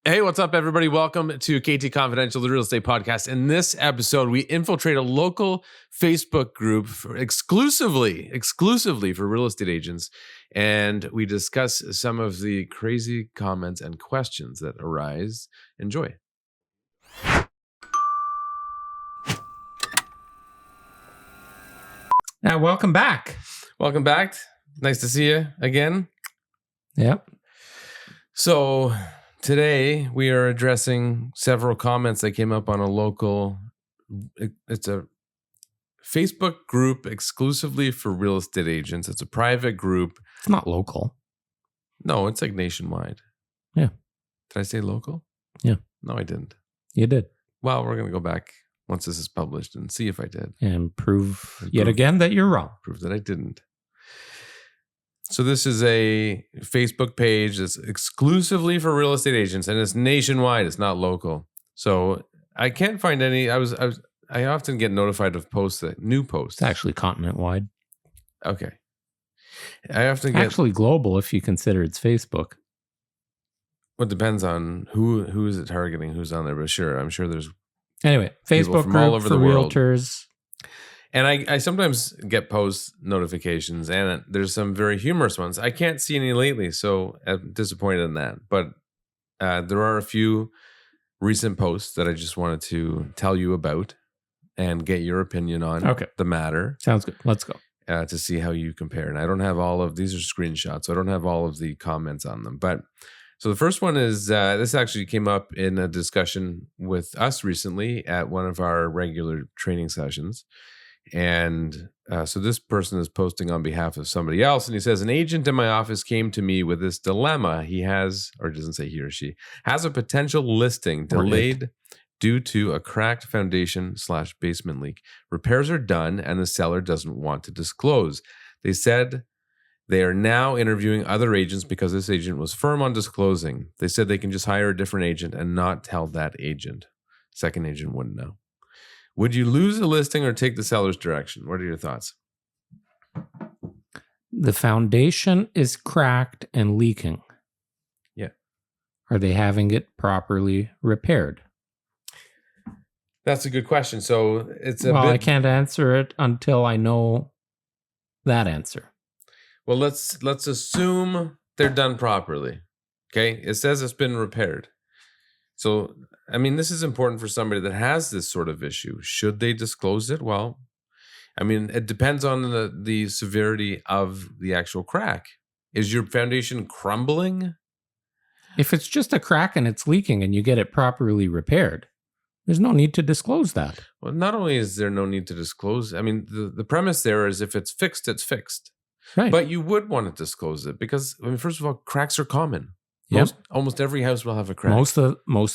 Hey, what's up, everybody? Welcome to KT Confidential, the real estate podcast. In this episode, we infiltrate a local Facebook group exclusively for real estate agents, and we discuss some of the crazy comments and questions that arise. Enjoy. Now, welcome back. Welcome back. Nice to see you again. Yep. So today we are addressing several comments that came up on a local, it's a Facebook group exclusively for real estate agents. It's a private group. It's not local. No, it's like nationwide. Yeah. Did I say local? Yeah. No, I didn't. You did. Well, we're going to go back once this is published and see if I did. And prove yet again that you're wrong. Prove that I didn't. So this is a Facebook page that's exclusively for real estate agents, and it's nationwide. It's not local. So I can't find any. I often get notified of new posts. It's actually continent-wide. Okay. I often get actually global if you consider it's Facebook. Well, it depends on who is it targeting, who's on there. But sure, I'm sure there's anyway Facebook from group all over for the world. Realtors. And I sometimes get post notifications, and there's some very humorous ones. I can't see any lately, so I'm disappointed in that. But there are a few recent posts that I just wanted to tell you about and get your opinion on the matter. Sounds good. Let's go. To see how you compare. And I don't have all of these are screenshots, so I don't have all of the comments on them. But so the first one is this actually came up in a discussion with us recently at one of our regular training sessions. And so this person is posting on behalf of somebody else, and he says, an agent in my office came to me with this dilemma. He has, or it doesn't say he or she, has a potential listing delayed due to a cracked foundation/basement leak. Repairs are done, and the seller doesn't want to disclose. They said they are now interviewing other agents because this agent was firm on disclosing. They said they can just hire a different agent and not tell that agent. Second agent wouldn't know. Would you lose a listing or take the seller's direction? What are your thoughts? The foundation is cracked and leaking. Yeah. Are they having it properly repaired? That's a good question. So it's I can't answer it until I know that answer. Well, let's assume they're done properly. Okay? It says it's been repaired. So, I mean, this is important for somebody that has this sort of issue. Should they disclose it? Well, I mean, it depends on the severity of the actual crack. Is your foundation crumbling? If it's just a crack and it's leaking and you get it properly repaired, there's no need to disclose that. Well, not only is there no need to disclose, I mean, the premise there is if it's fixed, it's fixed. Right. But you would want to disclose it because, I mean, first of all, cracks are common. Yep. Almost every house will have a crack. Most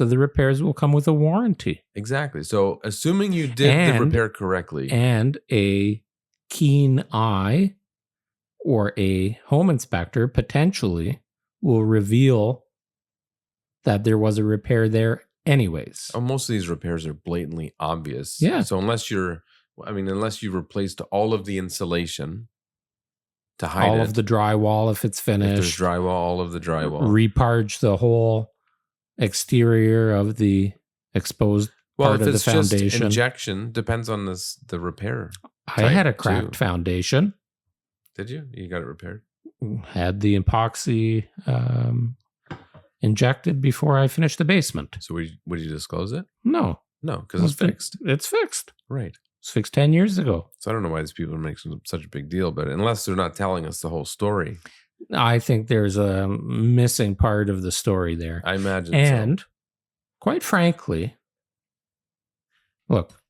of the repairs will come with a warranty. Exactly. So assuming you did the repair correctly. And a keen eye or a home inspector potentially will reveal that there was a repair there anyways. Oh, most of these repairs are blatantly obvious. Yeah. So unless you replaced all of the insulation to hide all of the drywall if it's finished. If there's drywall, all of the drywall. Reparge the whole exterior of the exposed part of the foundation. Well, if it's just injection, depends on the repair. I had a cracked foundation. Did you? You got it repaired? Had the epoxy injected before I finished the basement. So would you disclose it? No. No, because it's fixed. It's fixed. Right. It's fixed 10 years ago. So I don't know why these people are making such a big deal, but unless they're not telling us the whole story. I think there's a missing part of the story there. I imagine and quite frankly, look,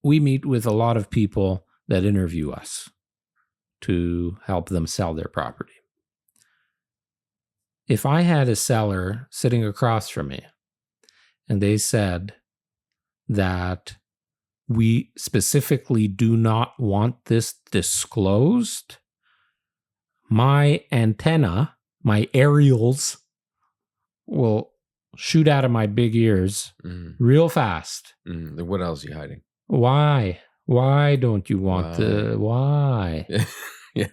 we meet with a lot of people that interview us to help them sell their property. If I had a seller sitting across from me and they said that we specifically do not want this disclosed, my antenna, my Ariels will shoot out of my big ears real fast. What else are you hiding? Why? Why don't you want the... Why? Yeah,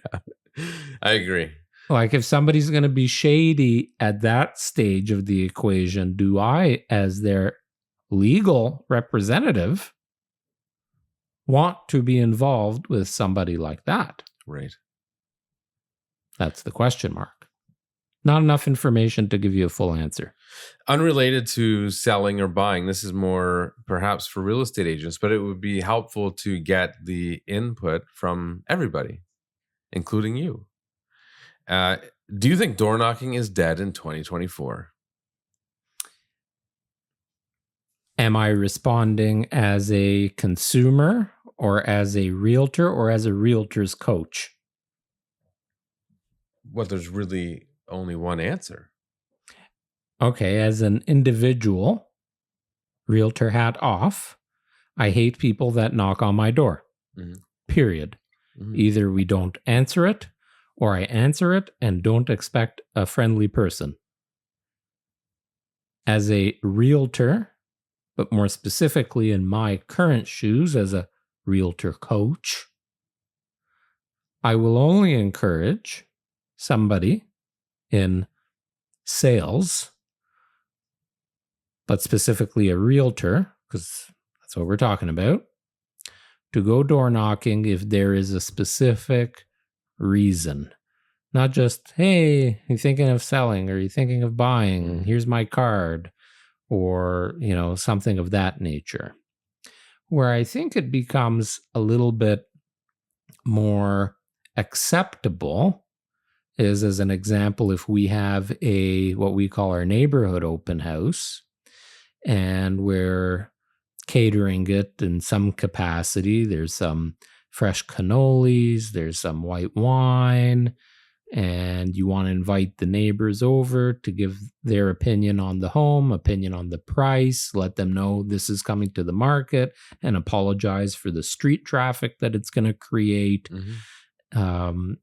I agree. Like if somebody's going to be shady at that stage of the equation, do I, as their legal representative, want to be involved with somebody like that? Right. That's the question mark. Not enough information to give you a full answer. Unrelated to selling or buying, this is more perhaps for real estate agents, but it would be helpful to get the input from everybody, including you. Do you think door knocking is dead in 2024? Am I responding as a consumer or as a realtor or as a realtor's coach? Well, there's really only one answer. Okay, as an individual, realtor hat off, I hate people that knock on my door. Mhm. Period. Mhm. Either we don't answer it or I answer it and don't expect a friendly person. As a realtor, but more specifically in my current shoes as a realtor coach, I will only encourage somebody in sales, but specifically a realtor, because that's what we're talking about, to go door knocking if there is a specific reason. Not just, hey, you thinking of selling or you thinking of buying? Here's my card, or, something of that nature. Where I think it becomes a little bit more acceptable is, as an example, if we have what we call our neighborhood open house, and we're catering it in some capacity. There's some fresh cannolis, there's some white wine, and you want to invite the neighbors over to give their opinion on the home, opinion on the price, let them know this is coming to the market, and apologize for the street traffic that it's going to create. And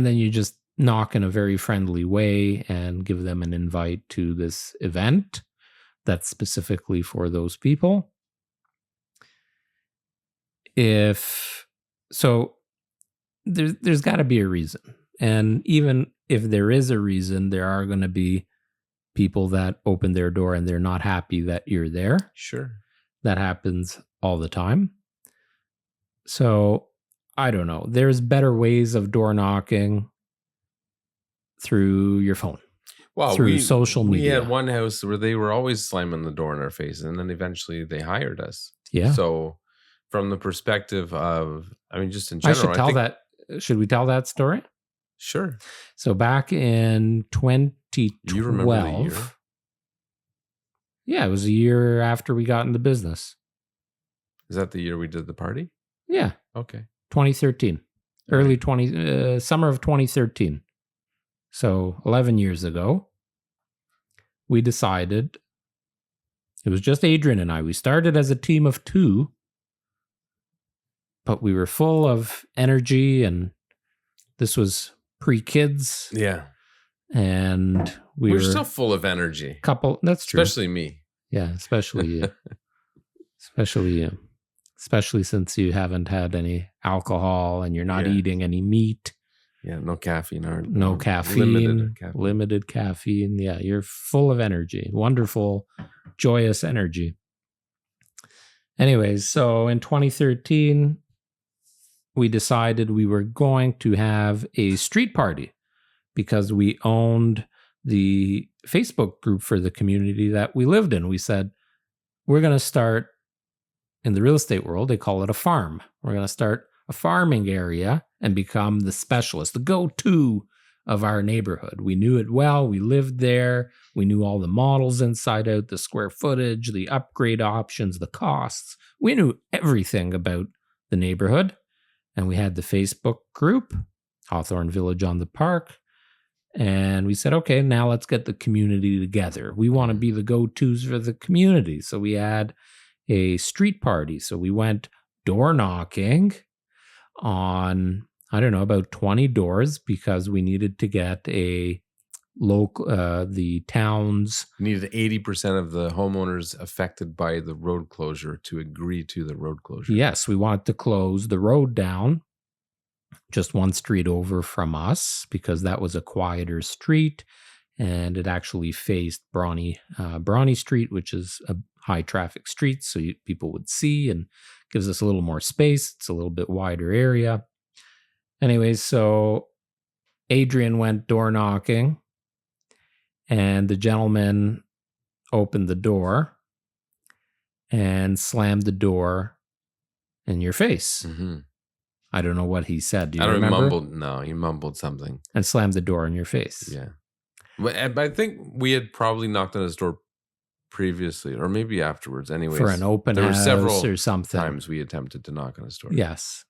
then you just knock in a very friendly way and give them an invite to this event that's specifically for those people. There's got to be a reason. And even if there is a reason, there are going to be people that open their door and they're not happy that you're there. Sure. That happens all the time. So I don't know. There's better ways of door knocking through your phone. Well, through social media. We had one house where they were always slamming the door in our face, and then eventually they hired us. Yeah. So from the perspective of, just in general, should we tell that story? Sure. So back in 2012, you remember the year? Yeah, it was a year after we got into business. Is that the year we did the party? Yeah. Okay. 2013. Summer of 2013. So 11 years ago, we decided, it was just Adrian and I. We started as a team of 2, but we were full of energy, and this was pre-kids. Yeah. And we're still full of energy. That's true. Especially me. Yeah, especially you. Especially you. Especially since you haven't had any alcohol and you're not eating any meat. Yeah, no caffeine. No caffeine. Limited caffeine. Yeah, you're full of energy. Wonderful, joyous energy. Anyways, so in 2013, we decided we were going to have a street party because we owned the Facebook group for the community that we lived in. We said, we're going to start, in the real estate world, they call it a farm. We're going to start a farming area and become the specialist, the go-to of our neighborhood. We knew it well. We lived there. We knew all the models inside out, the square footage, the upgrade options, the costs. We knew everything about the neighborhood. And we had the Facebook group, Hawthorne Village on the Park. And we said, okay, now let's get the community together. We want to be the go-tos for the community. So we had a street party. So we went door knocking on, about 20 doors because we needed to get the town's... Needed 80% of the homeowners affected by the road closure to agree to the road closure. Yes, we wanted to close the road down just one street over from us, because that was a quieter street, and it actually faced Brawny Street, which is a high traffic street, so people would see, and gives us a little more space. It's a little bit wider area. Anyways, so Adrian went door knocking, and the gentleman opened the door and slammed the door in your face. Mm-hmm. I don't know what he said. Do you I don't remember? He mumbled something. And slammed the door in your face. Yeah. But I think we had probably knocked on his door previously, or maybe afterwards. Anyways, for an open there were house several or something. times we attempted to knock on his door. Yes.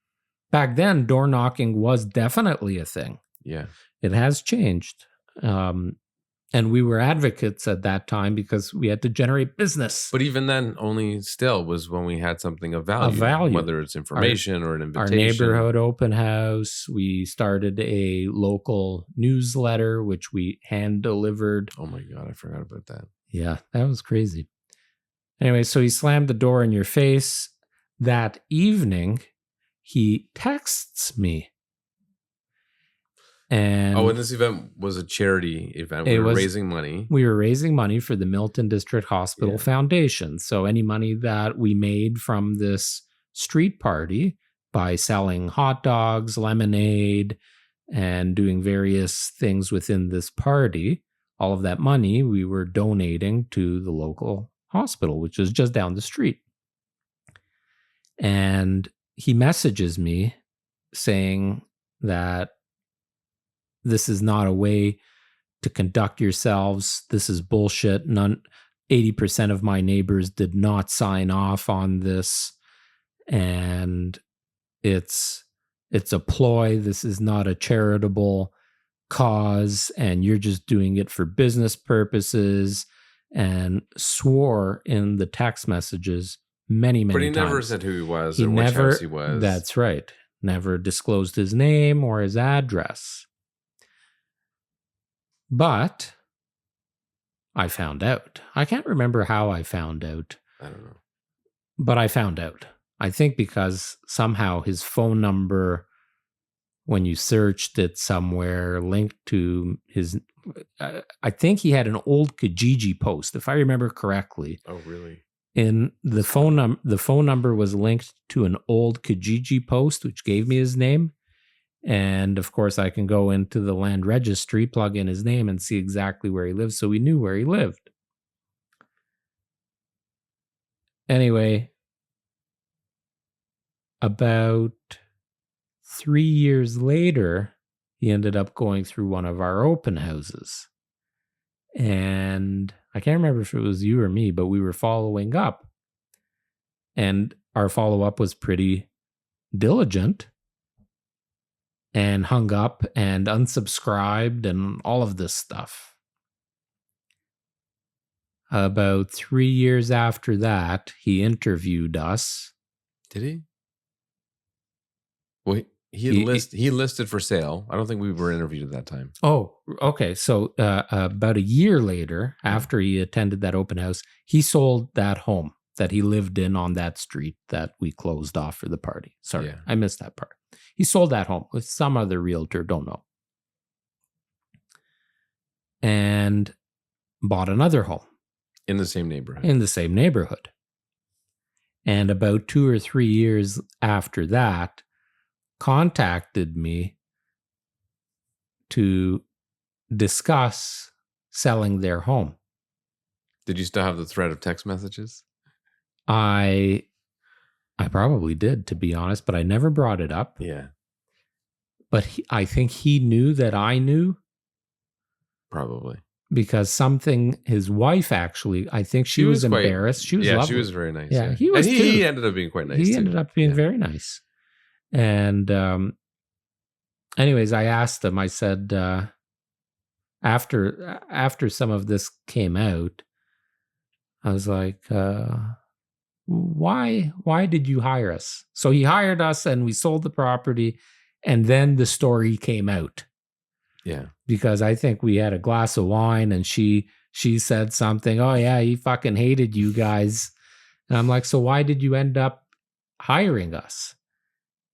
Back then, door knocking was definitely a thing. Yeah. It has changed. And we were advocates at that time because we had to generate business. But even then, only still was when we had something of value. Whether it's information or an invitation. Our neighborhood open house. We started a local newsletter, which we hand delivered. Oh my God, I forgot about that. Yeah, that was crazy. Anyway, so he slammed the door in your face. That evening, he texts me. And this event was a charity event. We were raising money. We were raising money for the Milton District Hospital Foundation. So any money that we made from this street party by selling hot dogs, lemonade, and doing various things within this party, all of that money we were donating to the local hospital, which is just down the street. And he messages me saying that this is not a way to conduct yourselves. This is bullshit. 80% of my neighbors did not sign off on this. And it's a ploy. This is not a charitable cause. And you're just doing it for business purposes. And swore in the text messages many times. But he never said who he was or which house he was. That's right. Never disclosed his name or his address. But I found out. I can't remember how I found out. I don't know. But I found out. I think because somehow his phone number, when you searched it somewhere, linked to his... I think he had an old Kijiji post, if I remember correctly. Oh, really? In the phone number was linked to an old Kijiji post, which gave me his name. And of course, I can go into the land registry, plug in his name, and see exactly where he lives. So we knew where he lived. Anyway, about 3 years later, he ended up going through one of our open houses. And I can't remember if it was you or me, but we were following up. And our follow-up was pretty diligent. And hung up and unsubscribed and all of this stuff. About 3 years after that, he interviewed us. Did he? Well, he listed for sale. I don't think we were interviewed at that time. Oh, okay. So about a year later, after he attended that open house, he sold that home that he lived in on that street that we closed off for the party. Sorry, I missed that part. He sold that home with some other realtor, don't know. And bought another home. In the same neighborhood. In the same neighborhood. And about 2 or 3 years after that, contacted me to discuss selling their home. Did you still have the thread of text messages? I probably did, to be honest, but I never brought it up. Yeah. But I think he knew that I knew. Probably. Because his wife actually, I think she was embarrassed. She was lovely. She was very nice. Yeah, he was too. He ended up being quite nice. He ended up being very nice. And anyways, I asked him, I said, after some of this came out, I was like, why did you hire us? So he hired us and we sold the property, and then the story came out. Yeah. Because I think we had a glass of wine and she said something, oh yeah, he fucking hated you guys. And I'm like, so why did you end up hiring us?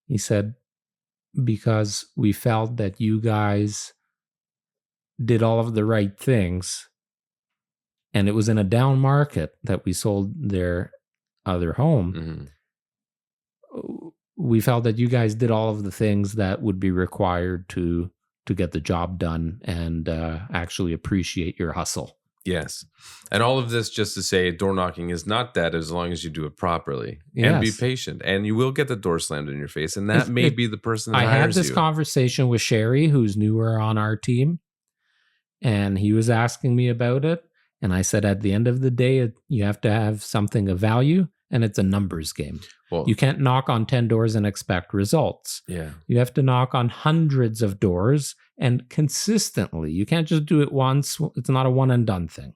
He said, because we felt that you guys did all of the right things, and it was in a down market that we sold their other home. Mm-hmm. We felt that you guys did all of the things that would be required to get the job done and actually appreciate your hustle. Yes. And all of this just to say door knocking is not dead as long as you do it properly. And be patient. And you will get the door slammed in your face. And that may be the person that hires you. I had this conversation with Sherry, who's newer on our team. And he was asking me about it. And I said, at the end of the day, you have to have something of value. And it's a numbers game. Well, you can't knock on 10 doors and expect results. Yeah. You have to knock on hundreds of doors and consistently. You can't just do it once. It's not a one and done thing.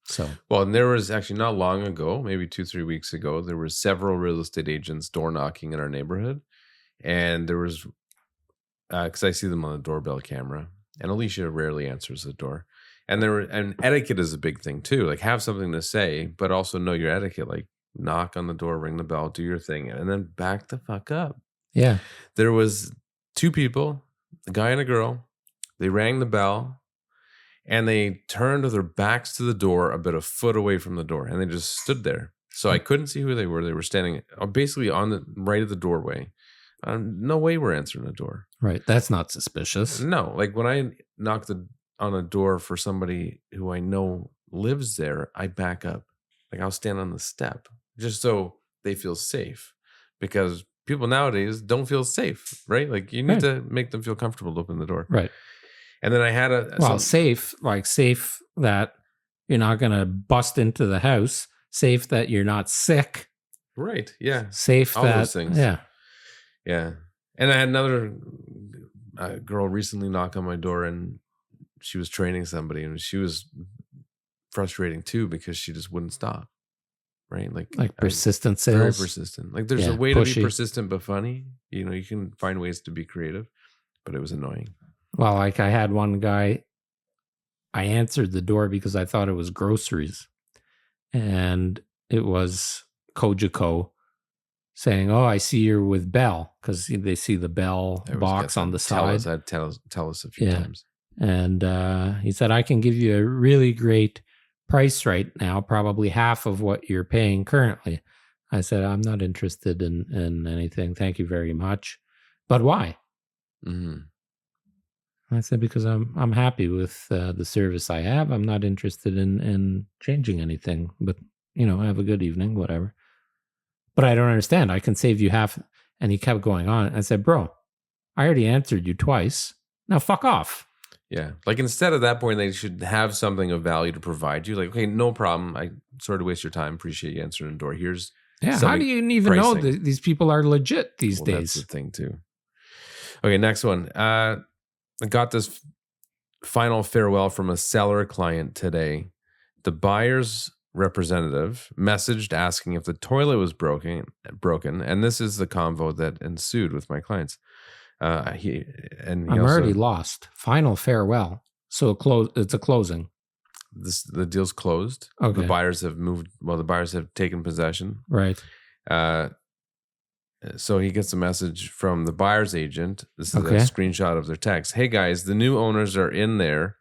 So, well, and there was actually not long ago, maybe 2-3 weeks ago, there were several real estate agents door knocking in our neighborhood. And there was, because I see them on the doorbell camera, and Alicia rarely answers the door. And etiquette is a big thing too. Like, have something to say, but also know your etiquette. Like, knock on the door, ring the bell, do your thing, and then back the fuck up. Yeah. There was 2 people, a guy and a girl. They rang the bell, and they turned their backs to the door about a foot away from the door, and they just stood there. So I couldn't see who they were. They were standing basically on the right of the doorway. No way we're answering the door. Right. That's not suspicious. No. Like, when I knock on a door for somebody who I know lives there, I back up. Like, I'll stand on the step just so they feel safe, because people nowadays don't feel safe, right? Like, you need to make them feel comfortable to open the door. Right. And then I had safe that you're not going to bust into the house, safe that you're not sick. Right. Yeah. Safe all that, those things. Yeah. Yeah. And I had another girl recently knock on my door, and she was training somebody, and she was frustrating too, because she just wouldn't stop. Right? Like persistent sales. Very persistent. Like, there's a way pushy to be persistent but funny. You know, you can find ways to be creative, but it was annoying. Well, like, I had one guy, I answered the door because I thought it was groceries. And it was Kojiko saying, "Oh, I see you're with Bell," because they see the Bell box on the side. Tell us a few times. And he said, "I can give you a really great price right now, probably half of what you're paying currently." I said, "I'm not interested in anything. Thank you very much." "But why?" Mm-hmm. I said, "Because I'm happy with the service I have. I'm not interested in changing anything. But, have a good evening, whatever." "But I don't understand. I can save you half." And he kept going on. I said, "Bro, I already answered you twice. Now fuck off." Yeah. Like, instead of that point, they should have something of value to provide you. Like, okay, no problem. I sort of waste your time. Appreciate you answering the door. Here's how do you even know that these people are legit these days? That's the thing too. Okay, next one. I got this final farewell from a seller client today. The buyer's representative messaged asking if the toilet was broken, and this is the convo that ensued with my clients. I'm already lost. Final farewell. So it's a closing. The deal's closed. Okay. The buyers have moved. Well, the buyers have taken possession. Right. So he gets a message from the buyer's agent. This is a screenshot of their text. "Hey guys, the new owners are in there.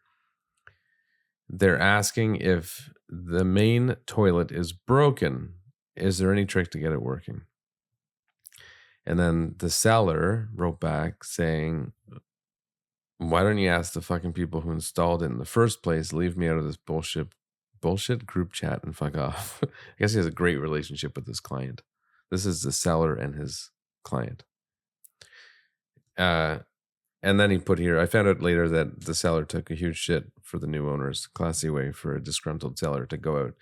They're asking if the main toilet is broken. Is there any trick to get it working?" And then the seller wrote back saying, "Why don't you ask the fucking people who installed it in the first place? Leave me out of this bullshit group chat and fuck off." I guess he has a great relationship with this client. This is the seller and his client. And then he put here, "I found out later that the seller took a huge shit for the new owners. Classy way for a disgruntled seller to go out."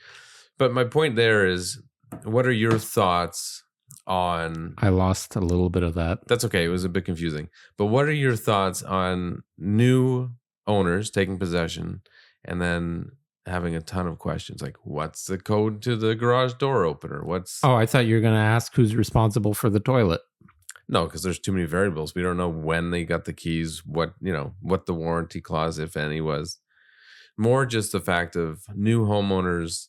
But my point there is, what are your thoughts on... I lost a little bit of that. That's okay. It was a bit confusing. But what are your thoughts on new owners taking possession and then having a ton of questions? Like, what's the code to the garage door opener? Oh, I thought you were going to ask who's responsible for the toilet. No, because there's too many variables. We don't know when they got the keys, what the warranty clause, if any, was. More just the fact of new homeowners...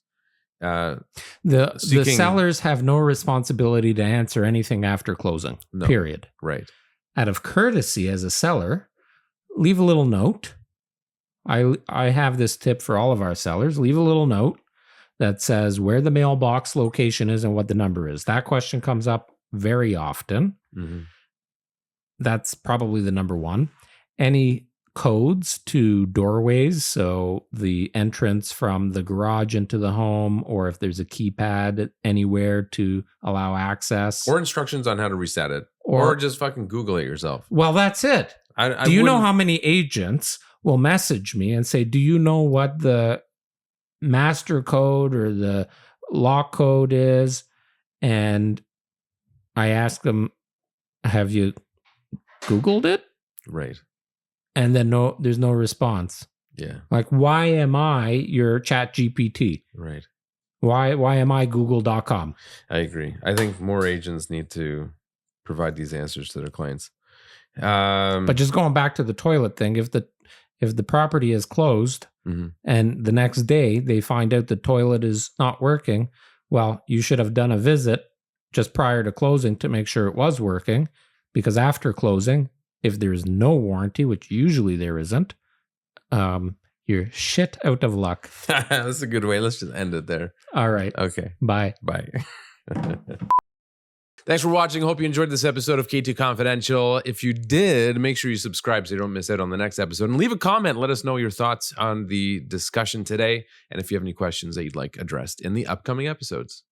The sellers have no responsibility to answer anything after closing. No, period. Right. out of courtesy as a seller, leave a little note. I have this tip for all of our sellers. Leave a little note that says where the mailbox location is and what the number is. That question comes up very often. Mm-hmm. That's probably the number one. Any codes to doorways, so the entrance from the garage into the home, or if there's a keypad anywhere to allow access. Or instructions on how to reset it. Or just fucking Google it yourself. Well, that's it. Do you know how many agents will message me and say, do you know what the master code or the lock code is? And I ask them, have you Googled it? Right. And then there's no response. Yeah. Like, why am I your chat GPT? Right. Why am I google.com? I agree. I think more agents need to provide these answers to their clients. But just going back to the toilet thing, if the property is closed and the next day they find out the toilet is not working, well, you should have done a visit just prior to closing to make sure it was working, because after closing, if there's no warranty, which usually there isn't, you're shit out of luck. That's a good way. Let's just end it there. All right. Okay. Bye. Bye. Thanks for watching. Hope you enjoyed this episode of K2 Confidential. If you did, make sure you subscribe so you don't miss out on the next episode. And leave a comment. Let us know your thoughts on the discussion today. And if you have any questions that you'd like addressed in the upcoming episodes.